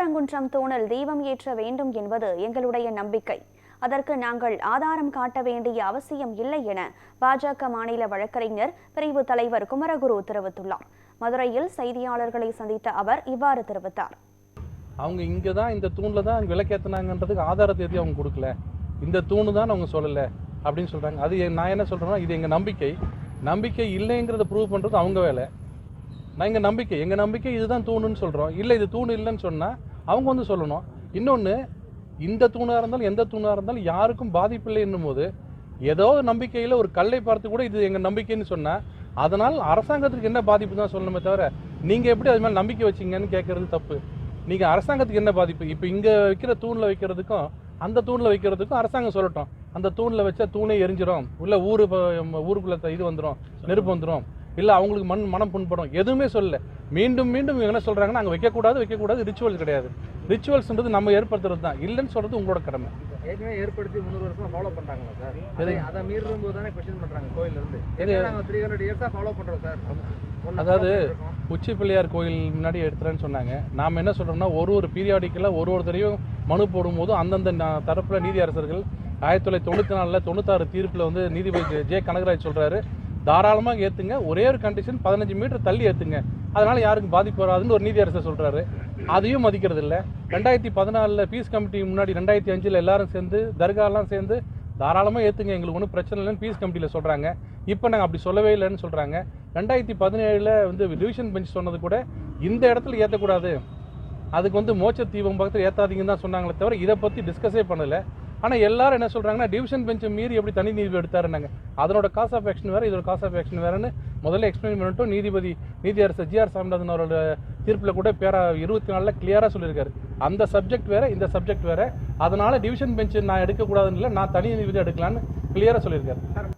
திருப்பரங்குன்றம் தூணில் தீபம் ஏற்ற வேண்டும் என்பது எங்களுடைய நம்பிக்கை. அதற்கு நாங்கள் ஆதாரம் காட்ட வேண்டிய அவசியம் இல்லை என பாஜக மாநில வழக்கறிஞர் பிரிவு தலைவர் குமரகுரு தெரிவித்துள்ளார். மதுரையில் செய்தியாளர்களை சந்தித்த அவர் இவ்வாறு தெரிவித்தார். அவங்க இங்கே தான் இந்த தூணில் தான் விளக்கேற்றினாங்கன்றதுக்கு ஆதாரத்தை எதையும் அவங்க கொடுக்கல, இந்த தூணு தான் அவங்க சொல்லலை அப்படின்னு சொல்கிறாங்க. அது நான் என்ன சொல்கிறேன்னா, இது எங்கள் நம்பிக்கை இல்லைங்கிறத ப்ரூவ் பண்ணுறது அவங்க வேலை. நான் எங்கள் நம்பிக்கை இதுதான் தூணுன்னு சொல்கிறோம். இல்லை இது தூணு இல்லைன்னு சொன்னால் அவங்க வந்து சொல்லணும். இன்னொன்று, இந்த தூணாக இருந்தாலும் எந்த தூணாக இருந்தாலும் யாருக்கும் பாதிப்பு இல்லை என்னும் போது ஏதோ நம்பிக்கையில் ஒரு கல்லை பார்த்து கூட இது எங்கள் நம்பிக்கைன்னு சொன்னால் அதனால் அரசாங்கத்துக்கு என்ன பாதிப்பு தான் சொல்லணுமே தவிர நீங்கள் எப்படி அது மேலே நம்பிக்கை வச்சிங்கன்னு கேட்குறது தப்பு. நீங்கள் அரசாங்கத்துக்கு என்ன பாதிப்பு? இப்போ இங்கே வைக்கிற தூணில் வைக்கிறதுக்கும் அந்த தூணில் வைக்கிறதுக்கும் அரசாங்கம் சொல்லட்டும். அந்த தூணில் வச்சா தூணே எரிஞ்சிடும், இல்லை ஊருக்குள்ளே இது வந்துடும், நெருப்பு வந்துடும், இல்லை அவங்களுக்கு மனம் புண்படும், எதுவுமே சொல்லலை. மீண்டும் என்ன சொல்கிறாங்கன்னா, நாங்கள் வைக்கக்கூடாது, ரிச்சுவல் கிடையாது. ரிச்சுவல்ஸ்ன்றது நம்ம ஏற்படுத்துறது தான், இல்லைன்னு சொல்கிறது உங்களோட கடமை. ஏற்கனவே ஏற்படுத்தி 300 வருஷமா ஃபாலோ பண்ணுறாங்களா சார்? அதை மீறும் போது தானே கொஸ்டின் பண்ணுறாங்க கோயிலிருந்து. நாங்கள் 300 இயர்ஸாக ஃபாலோ பண்ணுறோம் சார். அதாவது உச்சி பிள்ளையார் கோயில் முன்னாடி எடுத்துறேன்னு சொன்னாங்க. நாம் என்ன சொல்கிறோம்னா, ஒரு பீரியாடிக்கலாக ஒருத்தரையும் மனு போடும்போது அந்தந்த தரப்பில் நீதி அரசர்கள் 1994 96 தீர்ப்பில் வந்து நீதிபதி ஜே கனகராஜ் சொல்கிறாரு, தாராளமாக ஏற்றுங்க, ஒரே ஒரு கண்டிஷன் 15 மீட்டர் தள்ளி ஏற்றுங்க, அதனால் யாருக்கும் பாதிப்பு வராதுன்னு ஒரு நீதியரசர் சொல்கிறாரு. அதையும் மதிக்கிறது இல்லை. 2014 பீஸ் கமிட்டி முன்னாடி 2005 எல்லாரும் சேர்ந்து தர்காலாம் சேர்ந்து தாராளமாக ஏற்றுங்க, எங்களுக்கு ஒன்றும் பிரச்சனை இல்லைன்னு பீஸ் கமிட்டியில் சொல்கிறாங்க. இப்போ நாங்கள் அப்படி சொல்லவே இல்லைன்னு சொல்கிறாங்க. 2017 வந்து டிவிஷன் பெஞ்ச் சொன்னது கூட இந்த இடத்துல ஏற்றக்கூடாது, அதுக்கு வந்து மோட்ச தீபம் பக்கத்தில் ஏற்றாதீங்கன்னு தான் சொன்னாங்களே தவிர இதை பற்றி டிஸ்கஸே பண்ணலை. ஆனால் எல்லாரும் என்ன சொல்கிறாங்கன்னா, டிவிஷன் பெஞ்சை மீறி எப்படி தனி நீதிபதி எடுத்தாருன்னாங்க. அதனோட காஸ் ஆஃப் ஆக்ஷன் வேறு, இதோட காஸ் ஆஃப் ஆக்ஷன் வேறுன்னு முதல்ல எக்ஸ்பிளைன் பண்ணிட்டும் நீதியரசர் ஜிஆர் சாமிநாதன் அவரோட தீர்ப்பில் கூட பேரா 24 கிளியராக சொல்லியிருக்காரு. அந்த சப்ஜெக்ட் வேறு, இந்த சப்ஜெக்ட் வேறு, அதனால் டிவிஷன் பெஞ்சு நான் எடுக்கக்கூடாதுன்னு இல்லை, நான் தனி நீதிபதி எடுக்கலான்னு கிளியராக சொல்லியிருக்காரு.